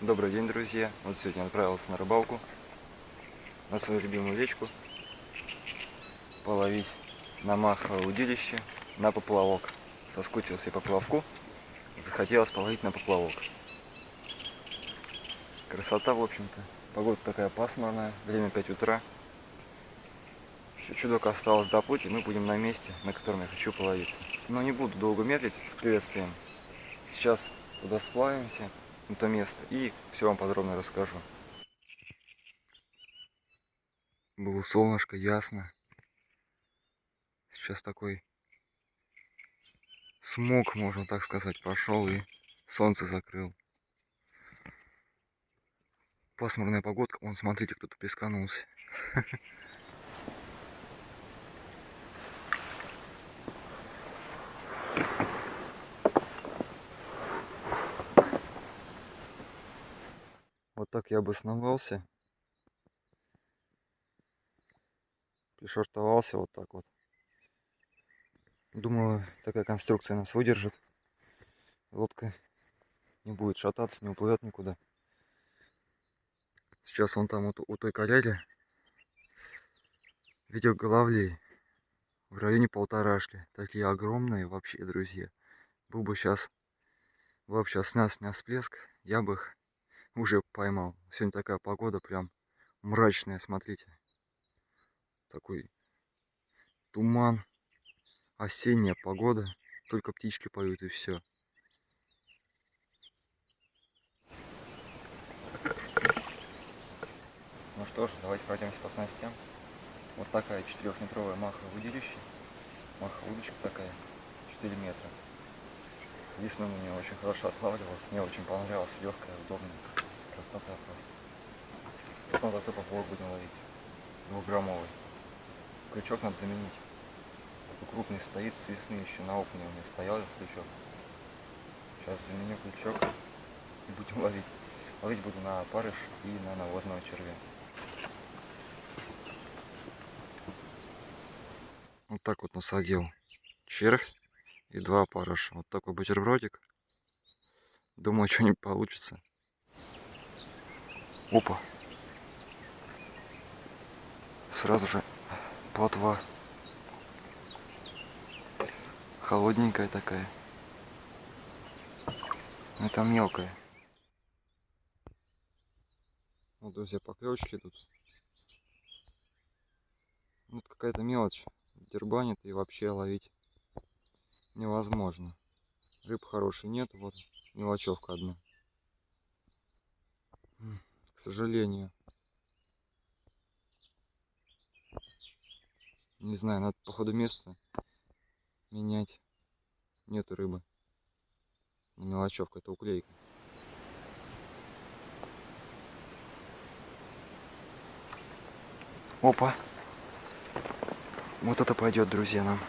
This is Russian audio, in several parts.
Добрый день, друзья! Вот сегодня отправился на рыбалку, на свою любимую речку, половить на маховое удилище, на поплавок. Соскучился по поплавку, захотелось половить на поплавок. Красота, в общем-то. Погода такая пасмурная, время 5 утра. Еще чудок осталось до пути, мы будем на месте, на котором я хочу половиться. Но не буду долго медлить с приветствием. Сейчас туда сплавимся, на то место, и все вам подробно расскажу. Было солнышко, ясно. Сейчас такой смог, можно так сказать, пошел и солнце закрыл. Пасмурная погодка. Вон, смотрите, кто-то плесканулся. Вот так я обосновался. Пришвартовался вот так вот. Думаю, такая конструкция нас выдержит. Лодка не будет шататься, не уплывет никуда. Сейчас вон там вот у той коряги видел головлей в районе полторашки. Такие огромные вообще, друзья. Был бы сейчас снял всплеск, я бы их уже поймал. Сегодня такая погода прям мрачная, смотрите. Такой туман, осенняя погода. Только птички поют и все. Ну что ж, давайте пройдемся по снастям. Вот такая 4-метровая маховое удилище. Маховая удочка такая, 4 метра. Весной у меня очень хорошо отлавливалась. Мне очень понравилась, легкая, удобная. Красота просто. Потом такой поплавок будем ловить. 2-граммовый. Крючок надо заменить. Такой крупный стоит, с весны еще на окуне у меня стоял крючок. Сейчас заменю крючок и будем ловить. Ловить буду на опарыш и на навозного червя. Вот так вот насадил червь и 2 опарыша. Вот такой бутербродик. Думаю, что-нибудь получится. Опа! Сразу же плотва. Холодненькая такая. Это мелкая. Вот, друзья, поклевочки тут. Вот какая-то мелочь. Дербанит и вообще ловить невозможно. Рыб хорошей нет, вот мелочевка одна. К сожалению. Не знаю, надо по ходу места менять. Нету рыбы. Мелочевка, это уклейка. Опа! Вот это пойдет, друзья, нам.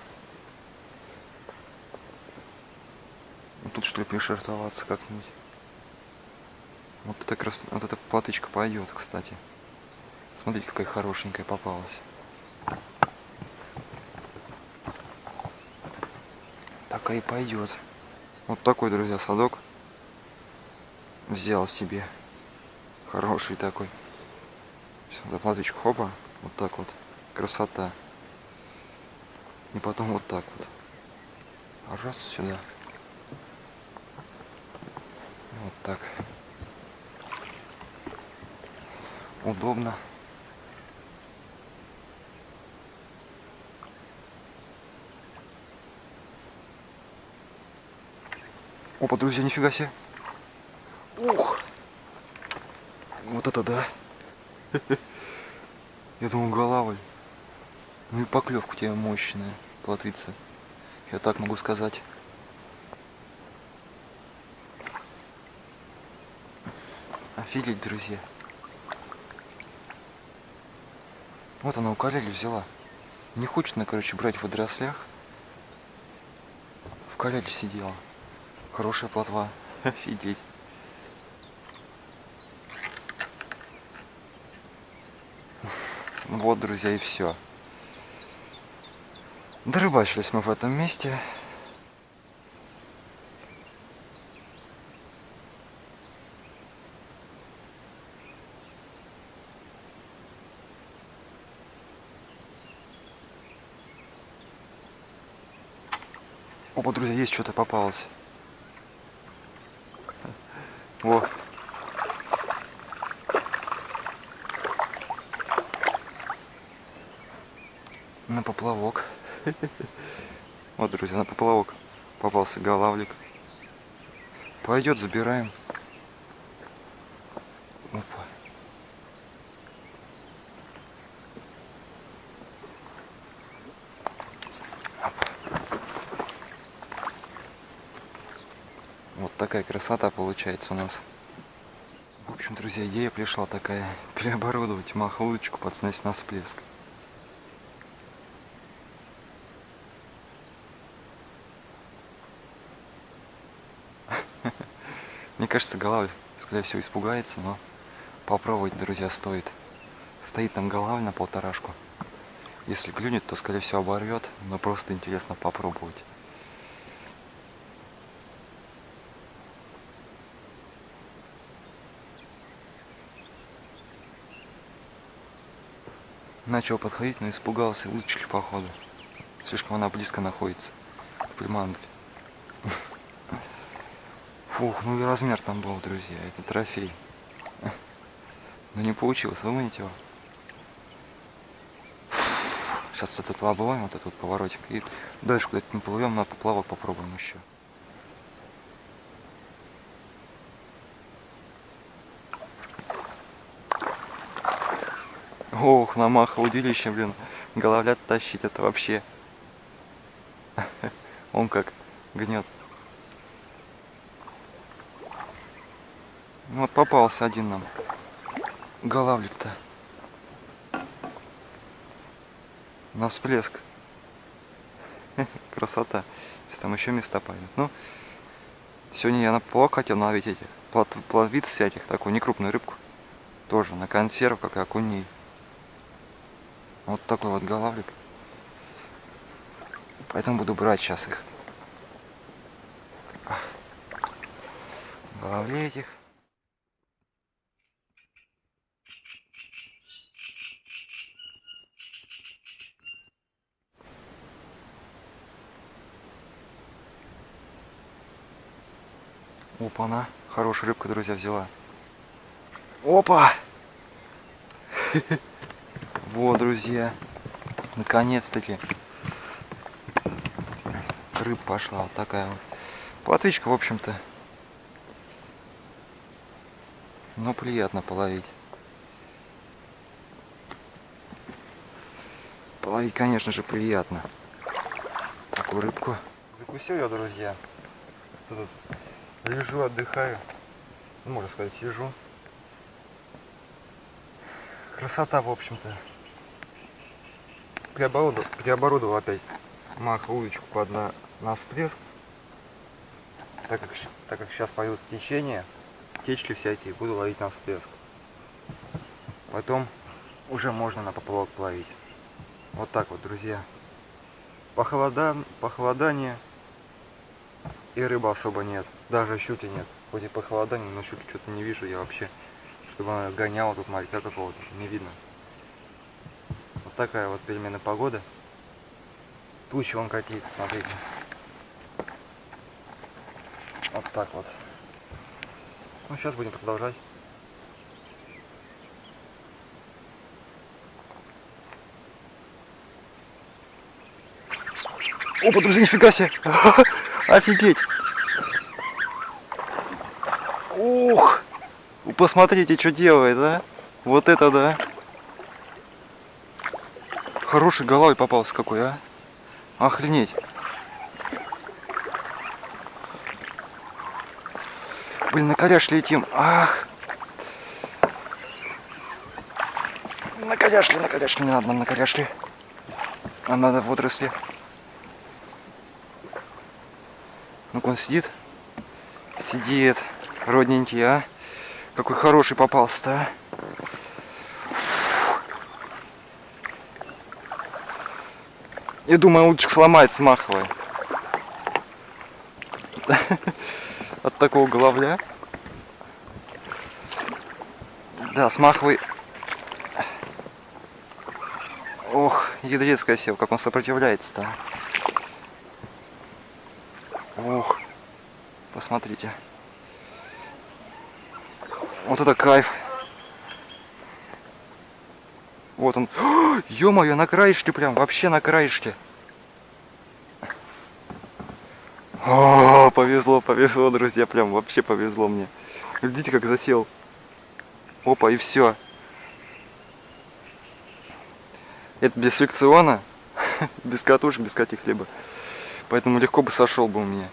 Ну, тут что ли пришвартоваться как-нибудь. Вот эта платочка пойдет, кстати. Смотрите, какая хорошенькая попалась. Такая и пойдет. Вот такой, друзья, садок взял себе. Хороший такой. Сейчас вот платочку, хопа. Вот так вот. Красота. И потом вот так вот. Раз сюда. Вот так. Удобно. Опа, друзья, нифига себе. Ух! Вот это да. Я думал, головой. Ну и поклевка у тебя мощная, плотвица. Я так могу сказать. Офигеть, друзья. Вот она укоряли взяла. Не хочет она, короче, брать в водорослях. В коряге сидела. Хорошая плотва. Офигеть. Вот, друзья, и все. Дорыбачились мы в этом месте. Опа, друзья, есть что-то попалось. Во. На поплавок. Вот, друзья, на поплавок попался голавлик. Пойдет, забираем. Опа. Вот такая красота получается у нас. В общем, друзья, идея пришла такая: переоборудовать маховудочку под снасть на всплеск. Мне кажется, голавль, скорее всего, испугается, но попробовать, друзья, стоит. Стоит там голавль на полторашку. Если клюнет, то, скорее всего, оборвет, но просто интересно попробовать. Начал подходить, но испугался удочки, походу. Слишком она близко находится к приманке. Фух, ну и размер там был, друзья, это трофей. Но не получилось выманить его. Сейчас этот обломаем, вот этот вот поворотик, и дальше куда-то не плывем, на поплавок попробуем еще. Ох, на маха удилище, блин, головлят тащить, это вообще. Он как гнет. Вот попался один нам голавлик-то. На всплеск. Красота. Сейчас там еще места пойдут. Ну, сегодня я на поплавок хотел наловить этих плотвиц всяких, такую некрупную рыбку. Тоже на консерв, как и окуней. Вот такой вот голавлик. Поэтому буду брать сейчас их. Голавлей этих. Опа-на, хорошая рыбка, друзья, взяла. Опа! Вот, друзья, наконец-таки рыб пошла, вот такая вот плотвичка, в общем-то. Но приятно половить. Половить, конечно же, приятно такую рыбку. Закусил я, друзья. Тут лежу, отдыхаю. Ну, можно сказать, сижу. Красота, в общем-то. Переоборудовал опять маховудочку под на всплеск. Так как сейчас пойдут течения, течки всякие, буду ловить на всплеск. Потом уже можно на поплавок ловить. Вот так вот, друзья. Похолодание. И рыбы особо нет. Даже щуки нет. Хоть и похолодание, но щуки что-то не вижу я вообще. Чтобы она гоняла тут моряка какого-то. Не видно. Вот такая вот перемена погоды. Тучи вон какие-то, смотрите. Вот так вот. Ну, сейчас будем продолжать. Опа, друзья, нифига себе! Офигеть! Ух! Посмотрите, что делает, да? Вот это да! Хороший головой попался какой, а? Охренеть! Блин, на коряж летим! Ах! На коряж ли, не надо нам на коряж ли. Нам надо в отрасли. Ну-ка, он сидит? Сидит. Родненький, а? Какой хороший попался-то, а? Я думаю, удочка сломается маховая. От такого головля. Да, с маховой. Ох, ядрец косил, как он сопротивляется-то. Ух, посмотрите. Вот это кайф. Вот он. Ё-моё, на краешке прям, вообще на краешке. О, повезло, повезло, друзья, прям вообще повезло мне. Видите, как засел. Опа, и все. Это без фрикциона, без катушек, без каких-либо. Поэтому легко бы сошел бы у меня.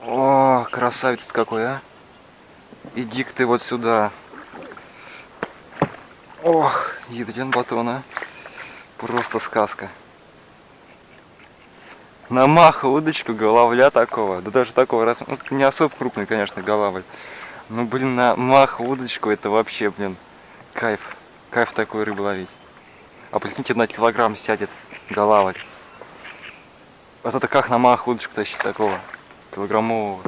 О, красавец какой, а. Иди-ка ты вот сюда. Ох, ядрен батон, а. Просто сказка. На маху удочку головля такого. Да даже такого раз. Ну, не особо крупный, конечно, головль. Ну, блин, на маху удочку это вообще, блин, кайф. Кайф такой рыбу ловить. А прикиньте, на килограмм сядет головль. Вот это как на маху удочку тащить такого килограммового.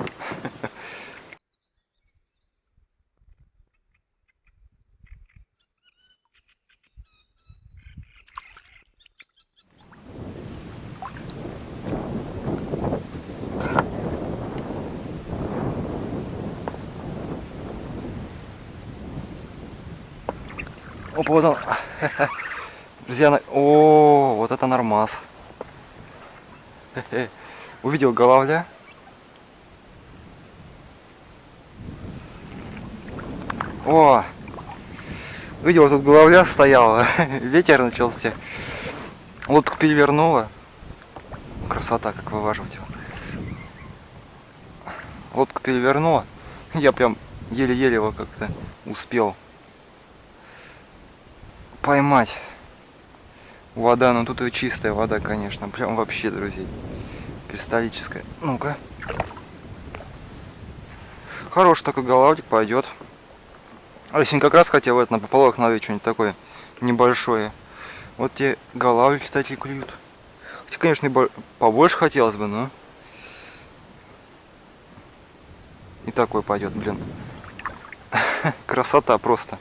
Опа, вот он. Друзья, о, вот это нормас. Увидел головля. О, видел, тут головля стояла. Ветер начался. Лодку перевернула. Красота, как вываживать его. Лодку перевернула. Я прям еле-еле его как-то успел поймать. Вода, ну тут и чистая вода, конечно. Прям вообще, друзья. Кристаллическая. Ну-ка. Хороший такой головлик пойдет. А я сегодня как раз хотел это на поплавок ловить, что-нибудь такое небольшое. Вот те головлики такие клюют. Хотя, конечно, и побольше хотелось бы, но... И такой пойдет, блин. Красота просто.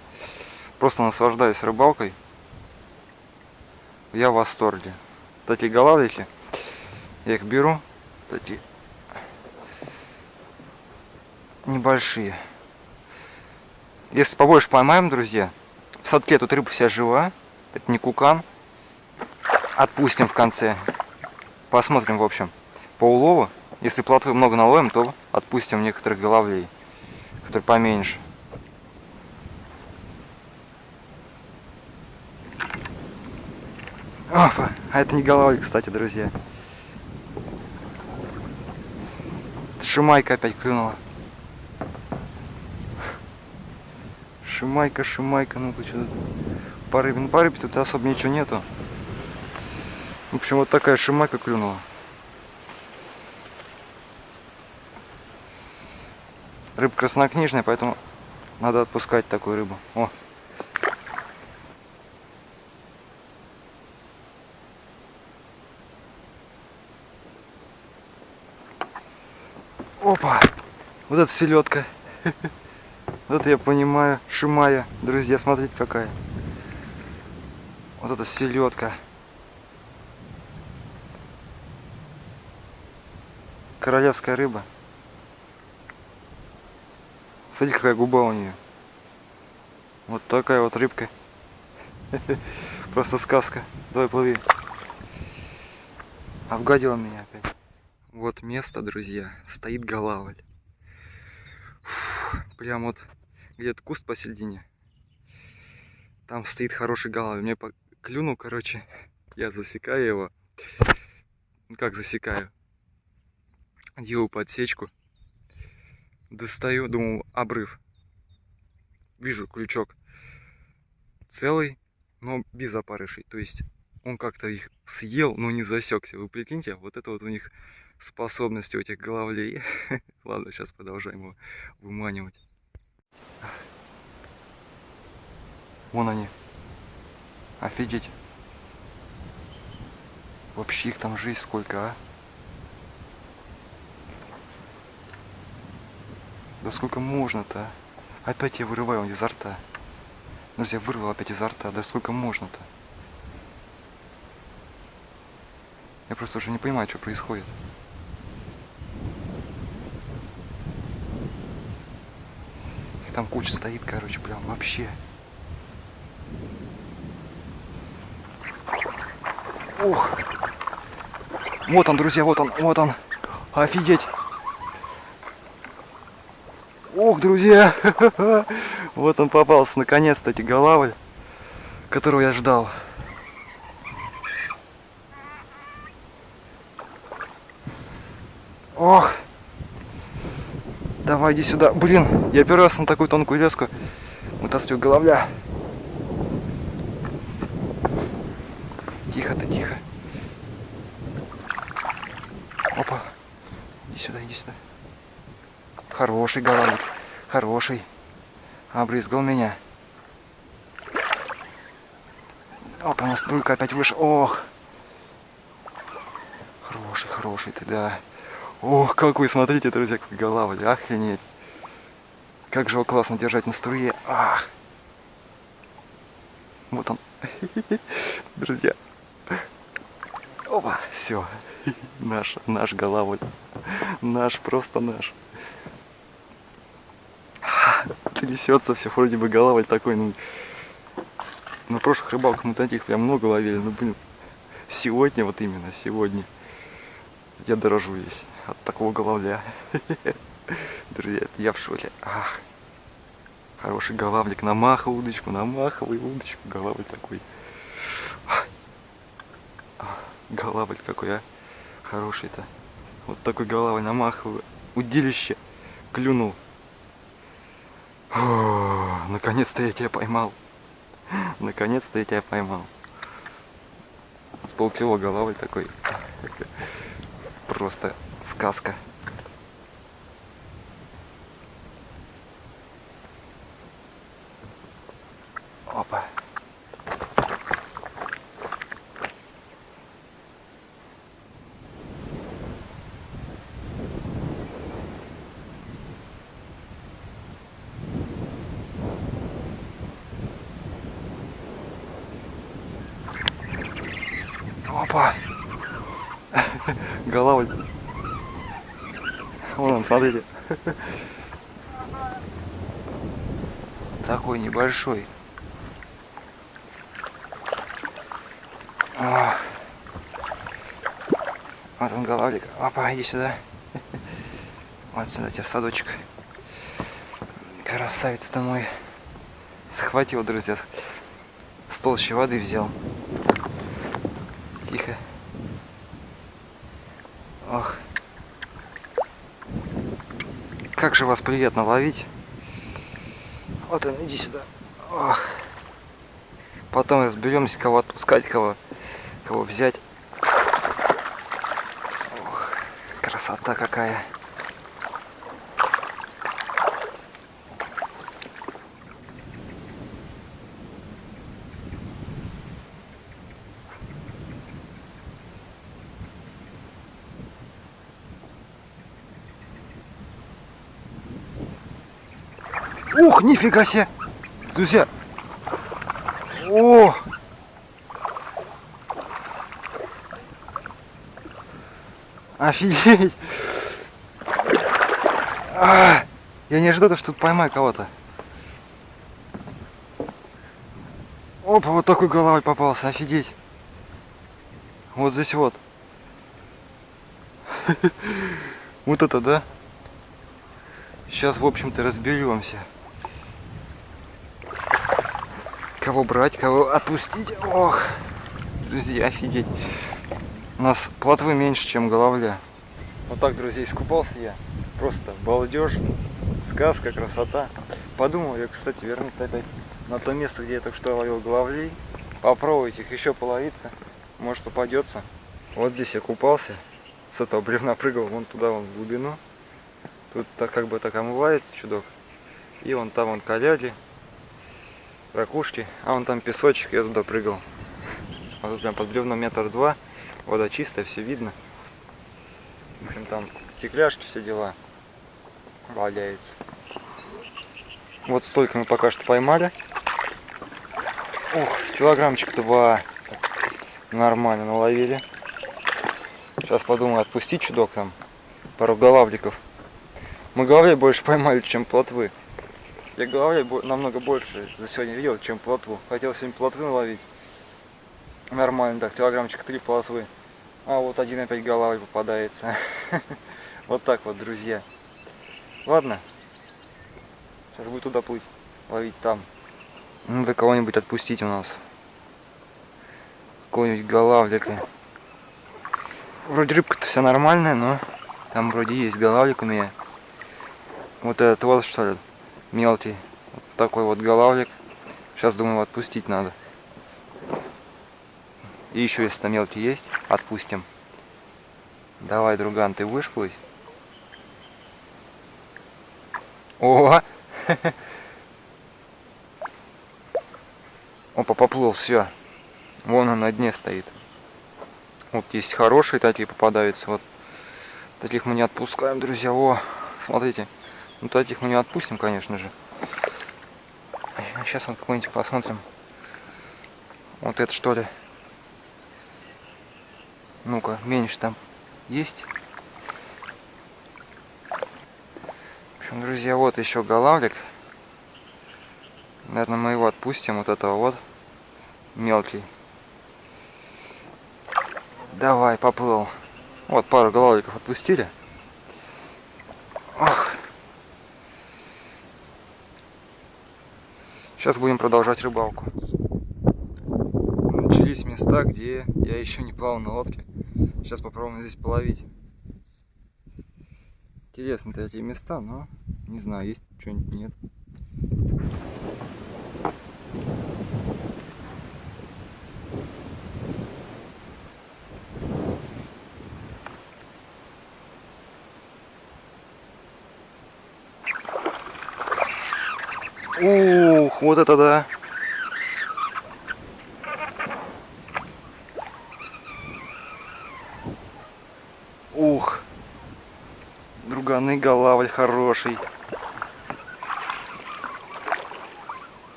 Просто наслаждаюсь рыбалкой. Я в восторге. Такие головлики. Я их беру. Такие небольшие. Если побольше поймаем, друзья, в садке тут рыба вся жива. Это не кукан. Отпустим в конце. Посмотрим, в общем, по улову. Если плотвы много наловим, то отпустим некоторых головлей, которые поменьше. Опа, а это не головлик, кстати, друзья. Шимайка опять клюнула. Шимайка, шимайка, ну-ка что тут? По рыбе тут особо ничего нету. В общем, вот такая шимайка клюнула. Рыба краснокнижная, поэтому надо отпускать такую рыбу. О. Опа! Вот это селедка. Вот это я понимаю. Шимая. Друзья, смотрите какая. Вот это селедка. Королевская рыба. Смотрите, какая губа у нее. Вот такая вот рыбка. Просто сказка. Давай плыви. Обгадила меня опять. Вот место, друзья. Стоит головль. Прям вот где-то куст посередине. Там стоит хороший головль. Мне клюнул, короче. Я засекаю его. Ну как засекаю? Делаю подсечку. Достаю, думаю, обрыв. Вижу крючок целый, но без опарышей. То есть он как-то их съел, но не засекся. Вы прикиньте, вот это вот у них способность у этих головлей. Ладно, сейчас продолжаем его выманивать. Вон они. Офигеть. Вообще их там жизнь сколько, а? Да сколько можно-то? Опять я вырываю изо рта. Друзья, вырвал опять изо рта. Да сколько можно-то? Я просто уже не понимаю, что происходит. там куча стоит, короче, прям вообще. Ух. Вот он, друзья, вот он, вот он. Офигеть. Ух, друзья. Вот он попался, наконец-то, эти голавль, которого я ждал. Ох. Давай, иди сюда. Блин, я первый раз на такую тонкую леску вытаскиваю головля. Тихо ты, тихо. Опа. Иди сюда, иди сюда. Хороший головлик. Хороший. Обрызгал меня. Опа, настойка опять выше. Ох. Хороший, хороший ты, да. Ох, какой, смотрите, друзья, какой голавль. Охренеть. Как же его классно держать на струе. Ах. Вот он. Друзья. Опа, все. Наш голавль. Наш, просто наш. Трясется все, вроде бы голавль такой. Ну, на прошлых рыбалках мы таких прям много ловили. Ну, блин, сегодня, вот именно сегодня, я дорожу весь от такого головля. Друзья, я в шоке. Ах. Хороший голавлик. На маховую удочку, голавль такой. Голавль какой, а. Хороший-то. Вот такой голавль на маховую удилище клюнул. Наконец-то я тебя поймал. Наконец-то я тебя поймал. С полкило голавль такой. Просто сказка. Опа. Опа. Голавль. Вон он, смотрите. Такой небольшой. О. Вот он, голавлик. Опа, иди сюда. Вот сюда тебя в садочек. Красавец-то мой. Схватил, друзья. С толщей воды взял. Тихо. Ох. Как же вас приятно ловить. Вот он, иди сюда. Ох. Потом разберемся, кого отпускать, кого взять. Ох, красота какая. Ух, нифига себе! Друзья! О! Офигеть! Я не ожидал, что тут поймаю кого-то. Опа, вот такой головой попался, офигеть! Вот здесь вот. Вот это, да? Сейчас, в общем-то, разберемся. Кого брать, кого отпустить. Ох, друзья, офигеть. У нас плотвы меньше, чем головля. Вот так, друзья, искупался я. Просто балдеж, сказка, красота. Подумал я, кстати, вернуться опять на то место, где я только что ловил головлей. Попробовать их еще половиться. Может, попадется. Вот здесь я купался. С этого бревна прыгал вон туда, вон в глубину. Тут так как бы так омывается чудок. И вон там вон коляди, ракушки, а вон там песочек, я туда прыгал. А тут прям под бревном 1-2 метра, вода чистая, все видно. В общем, там стекляшки, все дела валяются. Вот столько мы пока что поймали. Ух, килограммчик 2 нормально наловили. Сейчас подумаю отпустить чудок там, пару голавликов. Мы головлей больше поймали, чем плотвы. Я головлей намного больше за сегодня видел, чем плотву. Хотел сегодня плотвы наловить. Нормально, так, килограммчик 3 плотвы. А вот один опять головлей попадается. Вот так вот, друзья. Ладно. Сейчас буду туда плыть, ловить там. Надо кого-нибудь отпустить у нас. Какой-нибудь голавлика. Вроде рыбка-то вся нормальная, но там вроде есть голавлик у меня. Вот этот вот, что ли, мелкий. Вот такой вот голавлик. Сейчас, думаю, отпустить надо. И еще, если там мелкий есть, отпустим. Давай, друган, ты будешь плыть? О! Опа, поплыл, все. Вон он на дне стоит. Вот есть хорошие такие попадаются. Вот таких мы не отпускаем, друзья. О, смотрите. Ну таких мы не отпустим, конечно же. Сейчас вот какой-нибудь посмотрим. Вот это что ли? Ну-ка, меньше там есть. В общем, друзья, вот еще голавлик. Наверное, мы его отпустим. Вот этого вот. Мелкий. Давай, поплыл. Вот пару голавликов отпустили. Ох. Сейчас будем продолжать рыбалку. Начались места, где я еще не плавал на лодке. Сейчас попробуем здесь половить. Интересные такие места, но не знаю, есть что-нибудь, нет. Ух, вот это да! Ух! Друганы, голавль хороший.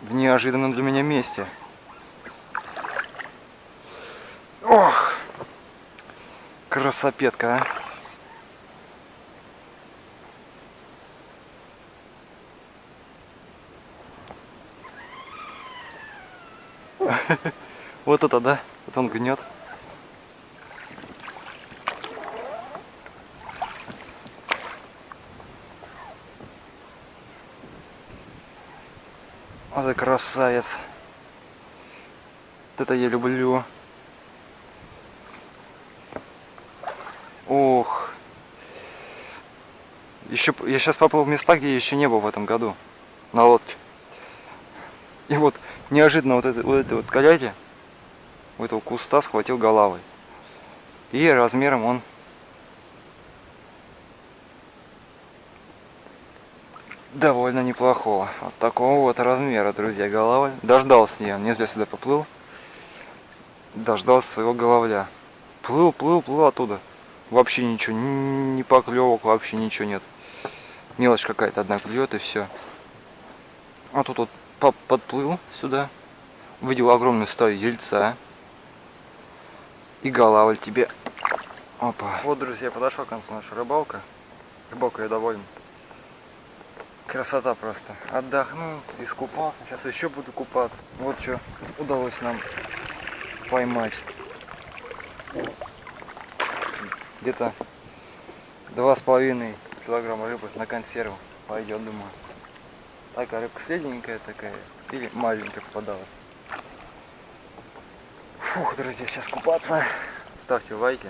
В неожиданном для меня месте. Ох! Красопетка, а! Вот это да, вот он гнет. Вот это красавец. Вот это я люблю. Ох. Еще я сейчас попал в места, где я еще не был в этом году. На лодке. И вот неожиданно вот этой коляки, у этого куста схватил голавль. И размером он довольно неплохого. Вот такого вот размера, друзья, голавль. Дождался я, не зря сюда поплыл. Дождался своего головля. Плыл оттуда. Вообще ничего, ни поклевок, вообще ничего нет. Мелочь какая-то одна клюет и все. А тут вот подплыл сюда. Увидел огромную стаю ельца. И голавль тебе. Опа. Вот, друзья, подошла к концу наша рыбалка. Рыбалка я доволен. Красота просто. Отдохнул, искупался. Сейчас еще буду купаться. Вот что удалось нам поймать. Где-то 2,5 килограмма рыбы на консерву пойдет, думаю. Такая рыбка средненькая такая. Или маленькая попадалась. Фух, друзья, сейчас купаться. Ставьте лайки,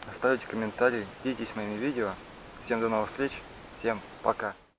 оставляйте комментарии, делитесь моими видео. Всем до новых встреч, всем пока.